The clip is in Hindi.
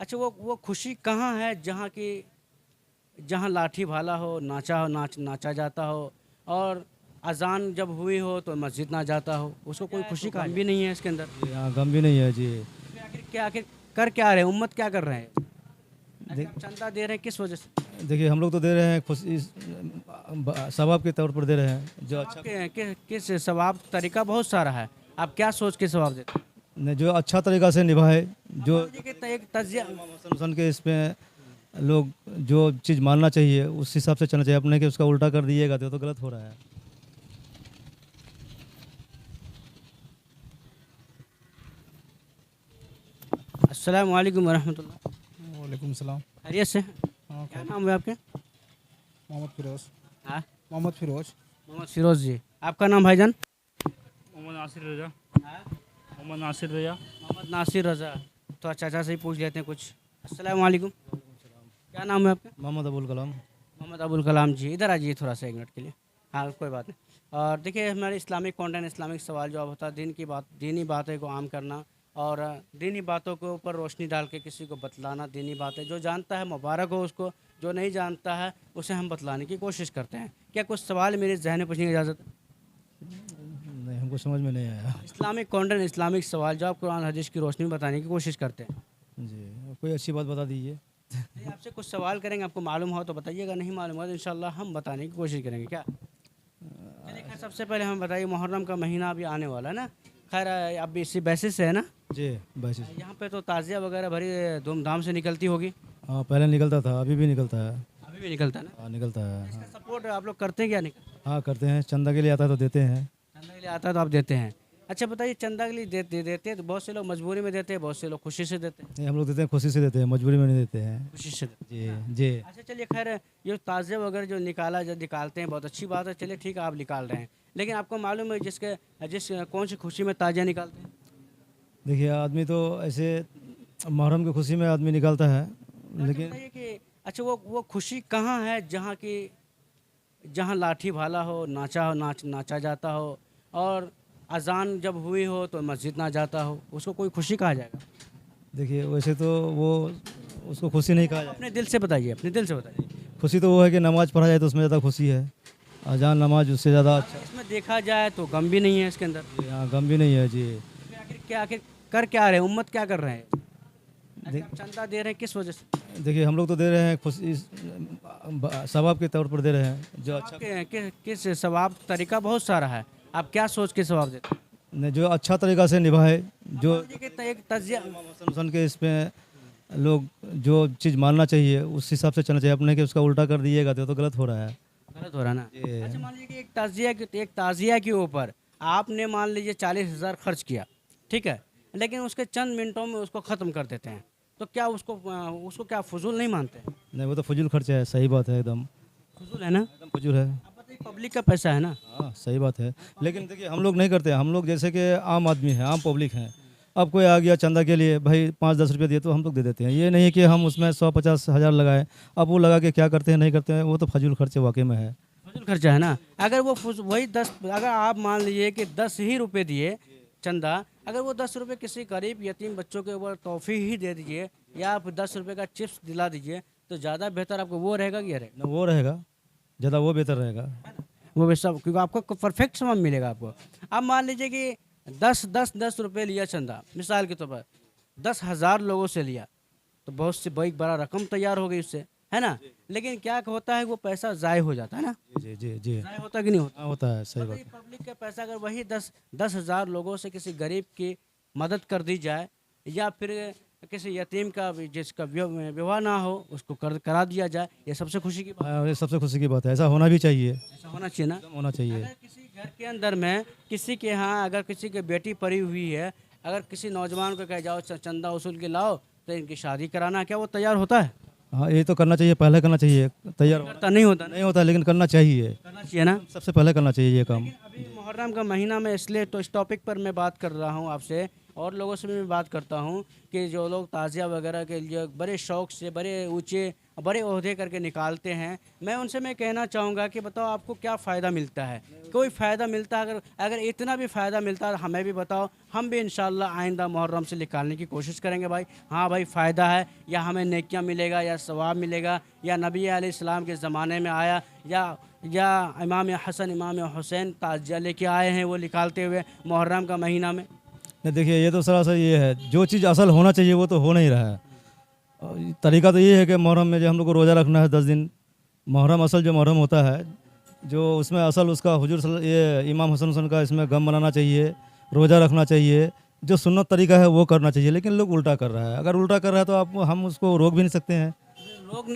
अच्छा, वो खुशी कहाँ है जहाँ लाठी भाला हो, नाचा जाता हो, और अजान जब हुई हो तो मस्जिद ना जाता हो, उसको कोई खुशी काम भी नहीं है इसके अंदर। जी हाँ, गम भी नहीं है जी। फिर आखिर कर क्या रहे हैं, उम्मत क्या कर रहे हैं? अरे देख आप चंदा दे रहे हैं किस वजह से? देखिए, हम लोग तो दे रहे हैं खुशी सवाब के तौर पर दे रहे हैं, जो अच्छा किस सवाब तरीका बहुत सारा है, आप क्या सोच के सवाब देते हैं? जो अच्छा तरीका से निभाए, अब जो मान लीजिए कि एक तजिया। सन के इसमें लोग जो चीज़ मानना चाहिए उस हिसाब से चलना चाहिए, अपने के उसका उल्टा कर दिएगा तो गलत हो रहा है। अस्सलाम वालेकुम वरहमतुल्लाह। वालेकुम सलाम। खैरियत से? हाँ, क्या नाम है आपके? मोहम्मद फिरोज। हाँ, मोहम्मद फिरोज। मोहम्मद फिरोज जी। आपका नाम भाईजान? मोहम्मद नासिर रजा। हाँ, मोहम्मद नासिर रजा। मोहम्मद नासिर रज़ा। तो चाचा से ही पूछ लेते हैं कुछ। अस्सलाम वालेकुम। क्या नाम है आपका? मोहम्मद अबुल कलाम। मोहम्मद अबुल कलाम जी, इधर आ जाइए थोड़ा सा 1 मिनट के लिए। हाँ, कोई बात नहीं। और देखिए, हमारे इस्लामिक कंटेंट, इस्लामिक सवाल जवाब होता है, दिन की बात, दीनी बातें को आम करना, और दीनी बातों के ऊपर रोशनी डाल के किसी को बतलाना। दीनी बातें जो जानता है मुबारक हो उसको, जो नहीं जानता है उसे हम बतलाने की कोशिश करते हैं। क्या कुछ सवाल मेरे जहन में पूछने की इजाज़त है? नहीं, हमको समझ में नहीं आया इस्लामिक कंटेंट, इस्लामिक सवाल जवाब, कुरान हदीस की रोशनी में बताने की कोशिश करते हैं। जी। कोई अच्छी बात बता दीजिए। नहीं, आपसे कुछ सवाल करेंगे, आपको मालूम हो तो बताइएगा, नहीं मालूम हो तो इंशाल्लाह हम बताने की कोशिश करेंगे। क्या चलिए, खैर सबसे पहले हम बताइए, मुहर्रम का महीना अभी आने वाला है ना। खैर अब इसी बेसिस से है ना, जी वैसे। यहाँ पे तो ताज़िया वगैरह बड़ी धूमधाम से निकलती होगी। हाँ, पहले निकलता था, अभी भी निकलता है। अभी भी निकलता है ना। हाँ, निकलता है। इसका सपोर्ट आप लोग करते हैं क्या? नहीं, हाँ, करते हैं। चंदा के लिए आता है तो देते हैं। चंदा के लिए आता है तो आप देते हैं। अच्छा बताइए, चंदा के लिए देते हैं तो बहुत से लोग मजबूरी में देते हैं, बहुत से लोग खुशी से देते हैं। नहीं, हम लोग देते हैं, खुशी से देते हैं, मजबूरी में नहीं देते हैं। खुशी से देते जी जी। हैं। अच्छा चलिए, खैर ये ताज़े वगैरह जो निकालते हैं बहुत अच्छी बात है। चलिए ठीक है, आप निकाल रहे हैं, लेकिन आपको मालूम है जिस कौन सी खुशी में ताज़िया निकालते हैं? देखिए, आदमी तो ऐसे मुहर्रम की खुशी में आदमी निकालता है, अच्छा लेकिन बताइए कि अच्छा, वो खुशी कहाँ है जहाँ लाठी भाला हो, नाचा जाता हो, और अजान जब हुई हो तो मस्जिद ना जाता हो, उसको कोई खुशी कहा जाएगा? देखिए, वैसे तो वो उसको खुशी नहीं कहा जाए। अपने दिल से बताइए, अपने दिल से बताइए। खुशी तो वो है कि नमाज़ पढ़ा जाए तो उसमें ज़्यादा खुशी है। अजान नमाज उससे ज़्यादा अच्छा। इसमें देखा जाए तो गम भी नहीं है इसके अंदर। जी हाँ, गम भी नहीं है जी। फिर आखिर कर क्या रहे हैं, उम्मत क्या कर रहे हैं? अरे आप चंदा दे रहे हैं किस वजह से? देखिए, हम लोग तो दे रहे हैं खुशी सवाब के तौर पर दे रहे हैं, जो अच्छा किस सवाब तरीका बहुत सारा है, आप क्या सोच के सवाब देते हैं? जो अच्छा तरीका से निभाए, जो मान लीजिए कि एक तजिया। सन के इसमें लोग जो चीज़ मानना चाहिए उस हिसाब से चलना चाहिए, अपने के उसका उल्टा कर दिएगा तो गलत हो रहा है। गलत हो रहा है ना। जी। अच्छा मान लीजिए कि एक ताज़िया के ऊपर आपने मान लीजिए 40,000 खर्च किया, ठीक है, लेकिन उसके चंद मिनटों में उसको ख़त्म कर देते हैं, तो क्या उसको क्या फजूल नहीं मानते? नहीं, वो तो फजूल खर्च है, सही बात है, एकदम फजूल है ना। एकदम फजूल है। आप बताइए, पब्लिक का पैसा है ना। हाँ, सही बात है। लेकिन देखिए, हम लोग नहीं करते, हम लोग जैसे कि आम आदमी हैं, आम पब्लिक हैं। अब कोई आ गया चंदा के लिए, भाई 5-10 रुपये दिए तो हम लोग दे देते हैं। ये नहीं कि हम उसमें 100-50 हज़ार लगाए। अब वो लगा के क्या करते हैं नहीं करते हैं, वो तो फजूल खर्च वाकई में है। फजूल खर्चा है ना। अगर वही 10, अगर आप मान लीजिए कि 10 ही रुपये दिए चंदा, अगर वो 10 रुपये किसी गरीब यतीम बच्चों के ऊपर तोहफी ही दे दीजिए, या आप 10 रुपये का चिप्स दिला दीजिए, तो ज़्यादा बेहतर आपको वो रहेगा कि ये रहेगा? ना वो रहेगा, ज़्यादा वो बेहतर रहेगा। वो भी सब, क्योंकि आपको परफेक्ट सामान मिलेगा आपको। अब मान लीजिए कि 10 रुपये लिया चंदा, मिसाल के तौर पर 10,000 लोगों से लिया, तो बहुत सी बड़ी बड़ा रकम तैयार हो गई उससे, है ना। लेकिन क्या होता है, वो पैसा ज़ाय हो जाता है ना। जी जी जी। ज़ाय होता कि नहीं होता? हाँ, होता है, सही बात है। पब्लिक का पैसा अगर वही 10,000 लोगों से किसी गरीब की मदद कर दी जाए, या फिर किसी यतीम का जिसका विवाह ना हो उसको करा दिया जाए, ये सबसे खुशी की बात हाँ, ये सबसे खुशी की बात है, ऐसा होना भी चाहिए, है। ऐसा होना चाहिए ना। एकदम होना चाहिए। अगर किसी घर के अंदर में किसी के यहाँ अगर किसी की बेटी पड़ी हुई है, अगर किसी नौजवान को कह जाओ चंदा वसूल के लाओ तो इनकी शादी कराना, क्या वो तैयार होता है? हाँ, ये तो करना चाहिए, पहले करना चाहिए। तैयार करता नहीं होता ना। नहीं होता, लेकिन करना चाहिए, करना चाहिए ना। सबसे पहले करना चाहिए ये काम। अभी मुहर्रम का महीना में, इसलिए तो इस टॉपिक पर मैं बात कर रहा हूँ आपसे, और लोगों से भी मैं बात करता हूँ कि जो लोग ताज़िया वगैरह के लिए बड़े शौक़ से बड़े ऊँचे बड़े ओहदे करके निकालते हैं, मैं उनसे मैं कहना चाहूँगा कि बताओ आपको क्या फ़ायदा मिलता है? कोई फ़ायदा मिलता है? अगर अगर इतना भी फ़ायदा मिलता है हमें भी बताओ, हम भी इंशाल्लाह आइंदा मुहर्रम से निकालने की कोशिश करेंगे भाई। हाँ भाई फ़ायदा है, या हमें नेकियां मिलेगा या सवाब मिलेगा, या नबी अलैहिस्सलाम के ज़माने में आया, या इमाम हसन इमाम हुसैन ताजिया लेके आए हैं वो निकालते हुए मुहर्रम का महीना में। नहीं देखिए, ये तो सरासर ये है, जो चीज़ असल होना चाहिए वो तो हो नहीं रहा है। और तरीका तो ये है कि मुहर्रम में जो हम लोग को रोज़ा रखना है 10 दिन। मुहर्रम असल जो मुहर्रम होता है, जो उसमें असल उसका ये इमाम हसन हुसैन का इसमें गम मनाना चाहिए, रोज़ा रखना चाहिए, जो सुन्नत तरीका है वो करना चाहिए। लेकिन लोग उल्टा कर रहा है। अगर उल्टा कर रहा है तो हम उसको रोक भी नहीं सकते हैं। लोग